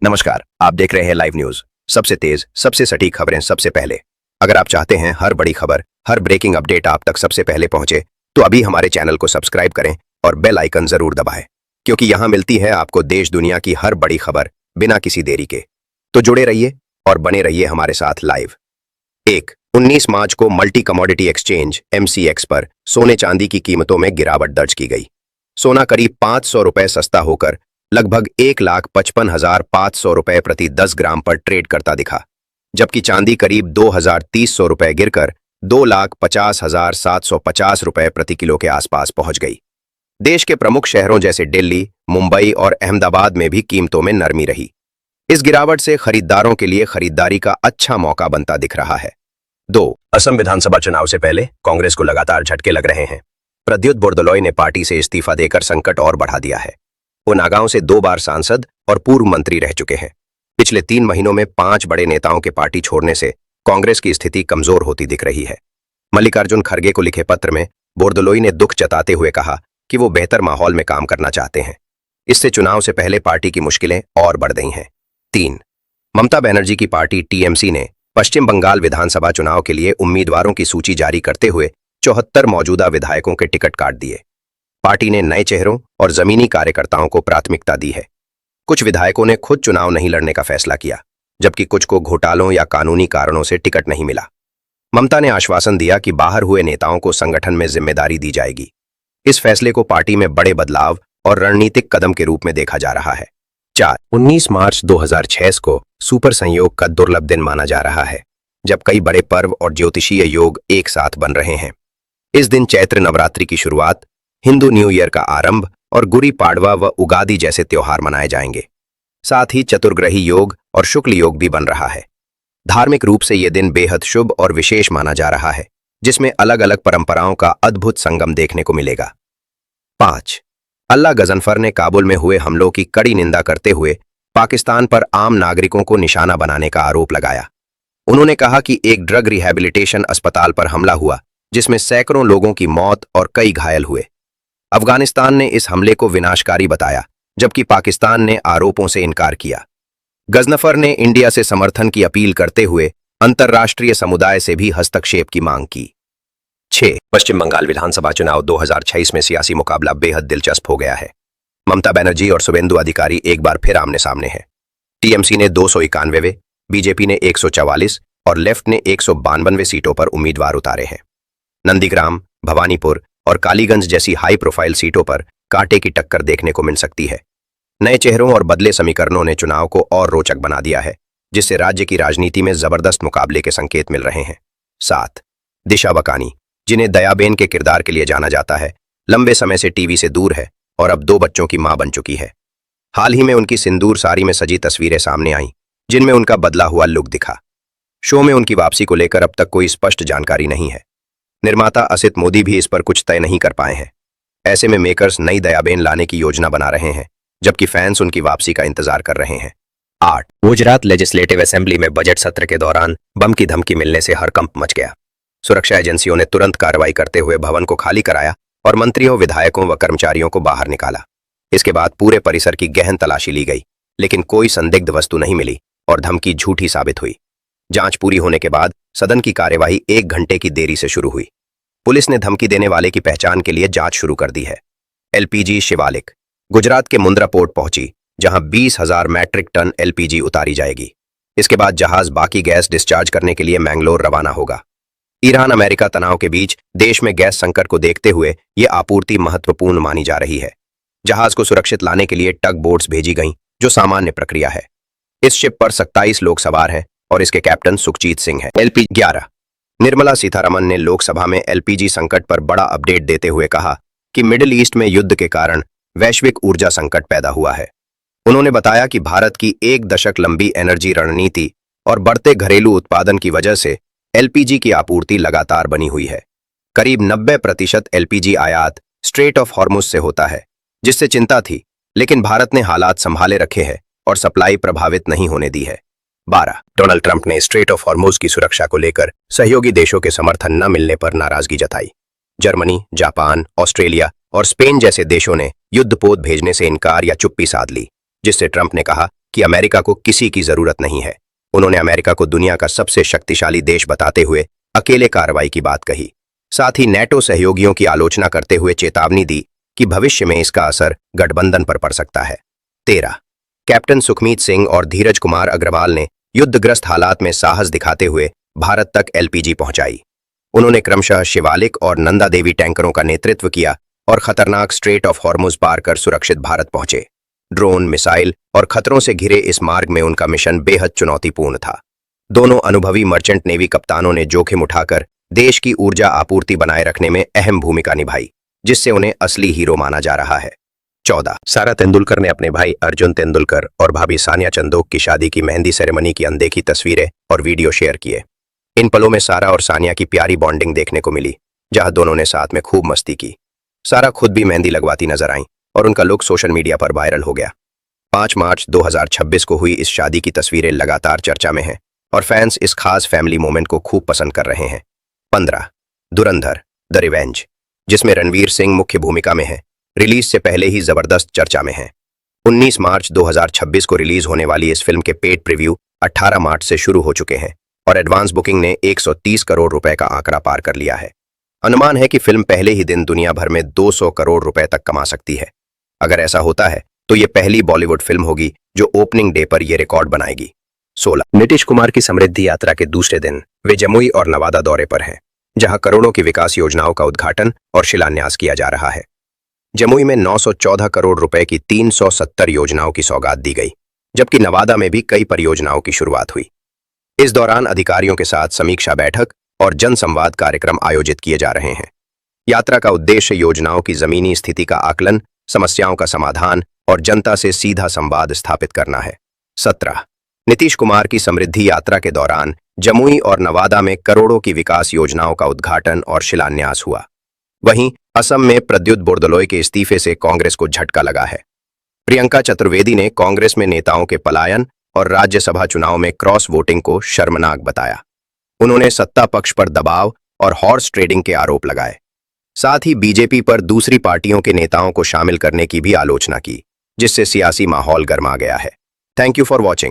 नमस्कार, आप देख रहे हैं लाइव न्यूज। सबसे तेज, सबसे सटीक खबरें सबसे पहले। अगर आप चाहते हैं हर बड़ी खबर, हर ब्रेकिंग अपडेट आप तक सबसे पहले पहुंचे, तो अभी हमारे चैनल को सब्सक्राइब करें और बेल आइकन जरूर दबाएं, क्योंकि यहां मिलती है आपको देश दुनिया की हर बड़ी खबर बिना किसी देरी के। तो जुड़े रहिए और बने रहिए हमारे साथ लाइव। 19 मार्च को मल्टी कमोडिटी एक्सचेंज MCX पर सोने चांदी की कीमतों में गिरावट दर्ज की गई। सोना करीब 500 रुपए सस्ता होकर लगभग 1,55,500 रुपए प्रति 10 ग्राम पर ट्रेड करता दिखा, जबकि चांदी करीब 2,300 रुपए गिरकर 2,50,750 रुपए प्रति किलो के आसपास पहुंच गई। देश के प्रमुख शहरों जैसे दिल्ली, मुंबई और अहमदाबाद में भी कीमतों में नरमी रही। इस गिरावट से खरीदारों के लिए खरीदारी का अच्छा मौका बनता दिख रहा है। 2. असम विधानसभा चुनाव से पहले कांग्रेस को लगातार झटके लग रहे हैं। प्रद्युत बोरदोलोई ने पार्टी से इस्तीफा देकर संकट और बढ़ा दिया है। वो नागांव से 2 बार सांसद और पूर्व मंत्री रह चुके हैं। पिछले 3 महीनों में 5 बड़े नेताओं के पार्टी छोड़ने से कांग्रेस की स्थिति कमजोर होती दिख रही है। मल्लिकार्जुन खड़गे को लिखे पत्र में बोरदोलोई ने दुख जताते हुए कहा कि वो बेहतर माहौल में काम करना चाहते हैं। इससे चुनाव से पहले पार्टी की मुश्किलें और बढ़ गई हैं। 3. ममता बनर्जी की पार्टी TMC ने पश्चिम बंगाल विधानसभा चुनाव के लिए उम्मीदवारों की सूची जारी करते हुए 74 मौजूदा विधायकों के टिकट काट दिए। पार्टी ने नए चेहरों और जमीनी कार्यकर्ताओं को प्राथमिकता दी है। कुछ विधायकों ने खुद चुनाव नहीं लड़ने का फैसला किया, जबकि कुछ को घोटालों या कानूनी कारणों से टिकट नहीं मिला। ममता ने आश्वासन दिया कि बाहर हुए नेताओं को संगठन में जिम्मेदारी दी जाएगी। इस फैसले को पार्टी में बड़े बदलाव और रणनीतिक कदम के रूप में देखा जा रहा है। 4. 19 मार्च 2006 को सुपर संयोग का दुर्लभ दिन माना जा रहा है, जब कई बड़े पर्व और ज्योतिषीय योग एक साथ बन रहे हैं। इस दिन चैत्र नवरात्रि की शुरुआत, हिंदू न्यू ईयर का आरंभ और गुड़ी पाड़वा व उगादि जैसे त्योहार मनाए जाएंगे। साथ ही चतुर्ग्रही योग और शुक्ल योग भी बन रहा है। धार्मिक रूप से यह दिन बेहद शुभ और विशेष माना जा रहा है, जिसमें अलग अलग परंपराओं का अद्भुत संगम देखने को मिलेगा। 5. अल्लाह गजनफर ने काबुल में हुए हमलों की कड़ी निंदा करते हुए पाकिस्तान पर आम नागरिकों को निशाना बनाने का आरोप लगाया। उन्होंने कहा कि एक ड्रग रिहैबिलिटेशन अस्पताल पर हमला हुआ, जिसमें सैकड़ों लोगों की मौत और कई घायल हुए। अफगानिस्तान ने इस हमले को विनाशकारी बताया, जबकि पाकिस्तान ने आरोपों से इनकार किया। गजनफर ने इंडिया से समर्थन की अपील करते हुए अंतर्राष्ट्रीय समुदाय से भी हस्तक्षेप की मांग की। 6. पश्चिम बंगाल विधानसभा चुनाव 2026 में सियासी मुकाबला बेहद दिलचस्प हो गया है। ममता बनर्जी और शुभेंदु अधिकारी एक बार फिर आमने सामने हैं। TMC ने 291, बीजेपी ने 144 और लेफ्ट ने 192 सीटों पर उम्मीदवार उतारे हैं। नंदीग्राम, भवानीपुर और कालीगंज जैसी हाई प्रोफाइल सीटों पर कांटे की टक्कर देखने को मिल सकती है। नए चेहरों और बदले समीकरणों ने चुनाव को और रोचक बना दिया है, जिससे राज्य की राजनीति में जबरदस्त मुकाबले के संकेत मिल रहे हैं। 7. दिशा बकानी, जिन्हें दयाबेन के किरदार के लिए जाना जाता है, लंबे समय से टीवी से दूर है और अब 2 बच्चों की मां बन चुकी है। हाल ही में उनकी सिंदूर साड़ी में सजी तस्वीरें सामने आईं, जिनमें उनका बदला हुआ लुक दिखा। शो में उनकी वापसी को लेकर अब तक कोई स्पष्ट जानकारी नहीं है। निर्माता असित मोदी भी इस पर कुछ तय नहीं कर पाए हैं। ऐसे में मेकर्स नई दयाबेन लाने की योजना बना रहे हैं, जबकि फैंस उनकी वापसी का इंतजार कर रहे हैं। 8. गुजरात लेजिस्लेटिव असेंबली में बजट सत्र के दौरान बम की धमकी मिलने से हड़कंप मच गया। सुरक्षा एजेंसियों ने तुरंत कार्रवाई करते हुए भवन को खाली कराया और मंत्रियों, विधायकों व कर्मचारियों को बाहर निकाला। इसके बाद पूरे परिसर की गहन तलाशी ली गई, लेकिन कोई संदिग्ध वस्तु नहीं मिली और धमकी झूठी साबित हुई। जांच पूरी होने के बाद सदन की कार्यवाही 1 घंटे की देरी से शुरू हुई। पुलिस ने धमकी देने वाले की पहचान के लिए जांच शुरू कर दी है। LPG शिवालिक गुजरात के मुंद्रा पोर्ट पहुंची, जहां 20,000 मैट्रिक टन LPG उतारी जाएगी। इसके बाद जहाज बाकी गैस डिस्चार्ज करने के लिए मैंगलोर रवाना होगा। ईरान अमेरिका तनाव के बीच देश में गैस संकट को देखते हुए ये आपूर्ति महत्वपूर्ण मानी जा रही है। जहाज को सुरक्षित लाने के लिए टग बोट्स भेजी गईं, जो सामान्य प्रक्रिया है। इस शिप पर 27 लोग सवार हैं और इसके कैप्टन सुखजीत सिंह हैं। LPG 11. निर्मला सीतारमण ने लोकसभा में LPG संकट पर बड़ा अपडेट देते हुए कहा कि मिडिल ईस्ट में युद्ध के कारण वैश्विक ऊर्जा संकट पैदा हुआ है। उन्होंने बताया कि भारत की 1 दशक लंबी एनर्जी रणनीति और बढ़ते घरेलू उत्पादन की वजह से LPG की आपूर्ति लगातार बनी हुई है। करीब 90% LPG आयात स्ट्रेट ऑफ हॉर्मुज से होता है, जिससे चिंता थी, लेकिन भारत ने हालात संभाले रखे हैं और सप्लाई प्रभावित नहीं होने दी है। 12. डोनाल्ड ट्रंप ने स्ट्रेट ऑफ हॉर्मुज की सुरक्षा को लेकर सहयोगी देशों के समर्थन न मिलने पर नाराजगी जताई। जर्मनी, जापान, ऑस्ट्रेलिया और स्पेन जैसे देशों ने युद्धपोत भेजने से इनकार या चुप्पी साध ली, जिससे ट्रंप ने कहा कि अमेरिका को किसी की जरूरत नहीं है। उन्होंने अमेरिका को दुनिया का सबसे शक्तिशाली देश बताते हुए अकेले कार्रवाई की बात कही। साथ ही नेटो सहयोगियों की आलोचना करते हुए चेतावनी दी कि भविष्य में इसका असर गठबंधन पर पड़ सकता है। 13 कैप्टन सुखमीत सिंह और धीरज कुमार अग्रवाल ने युद्धग्रस्त हालात में साहस दिखाते हुए भारत तक एलपीजी पहुंचाई। उन्होंने क्रमशः शिवालिक और नंदा देवी टैंकरों का नेतृत्व किया और खतरनाक स्ट्रेट ऑफ हॉर्मुज पार कर सुरक्षित भारत पहुंचे। ड्रोन, मिसाइल और खतरों से घिरे इस मार्ग में उनका मिशन बेहद चुनौतीपूर्ण था। दोनों अनुभवी मर्चेंट नेवी कप्तानों ने जोखिम उठाकर देश की ऊर्जा आपूर्ति बनाए रखने में अहम भूमिका निभाई, जिससे उन्हें असली हीरो माना जा रहा है। 14 सारा तेंदुलकर ने अपने भाई अर्जुन तेंदुलकर और भाभी सानिया चंदोक की शादी की मेहंदी सेरेमनी की अनदेखी तस्वीरें और वीडियो शेयर किए। इन पलों में सारा और सानिया की प्यारी बॉन्डिंग देखने को मिली, जहां दोनों ने साथ में खूब मस्ती की। सारा खुद भी मेहंदी लगवाती नजर आई और उनका लुक सोशल मीडिया पर वायरल हो गया। 5 मार्च 2026 को हुई इस शादी की तस्वीरें लगातार चर्चा में हैं और फैंस इस खास फैमिली मोमेंट को खूब पसंद कर रहे हैं। 15 धुरंधर द रिवेंज, जिसमें रणवीर सिंह मुख्य भूमिका में है, रिलीज से पहले ही जबरदस्त चर्चा में है। 19 मार्च 2026 को रिलीज होने वाली इस फिल्म के पेड प्रीव्यू 18 मार्च से शुरू हो चुके हैं और एडवांस बुकिंग ने 130 करोड़ रुपए का आंकड़ा पार कर लिया है। अनुमान है कि फिल्म पहले ही दिन दुनिया भर में 200 करोड़ रुपए तक कमा सकती है। अगर ऐसा होता है तो ये पहली बॉलीवुड फिल्म होगी जो ओपनिंग डे पर यह रिकॉर्ड बनाएगी। 16 नीतीश कुमार की समृद्धि यात्रा के दूसरे दिन वे जमुई और नवादा दौरे पर हैं, जहां करोड़ों की विकास योजनाओं का उद्घाटन और शिलान्यास किया जा रहा है। जमुई में 914 करोड़ रुपए की 370 योजनाओं की सौगात दी गई, जबकि नवादा में भी कई परियोजनाओं की शुरुआत हुई। इस दौरान अधिकारियों के साथ समीक्षा बैठक और जनसंवाद कार्यक्रम आयोजित किए जा रहे हैं। यात्रा का उद्देश्य योजनाओं की जमीनी स्थिति का आकलन, समस्याओं का समाधान और जनता से सीधा संवाद स्थापित करना है। 17 नीतीश कुमार की समृद्धि यात्रा के दौरान जमुई और नवादा में करोड़ों की विकास योजनाओं का उद्घाटन और शिलान्यास हुआ। वहीं असम में प्रद्युत बोरदोलोई के इस्तीफे से कांग्रेस को झटका लगा है। प्रियंका चतुर्वेदी ने कांग्रेस में नेताओं के पलायन और राज्यसभा चुनाव में क्रॉस वोटिंग को शर्मनाक बताया। उन्होंने सत्ता पक्ष पर दबाव और हॉर्स ट्रेडिंग के आरोप लगाए। साथ ही बीजेपी पर दूसरी पार्टियों के नेताओं को शामिल करने की भी आलोचना की, जिससे सियासी माहौल गर्मा गया है। Thank you for watching.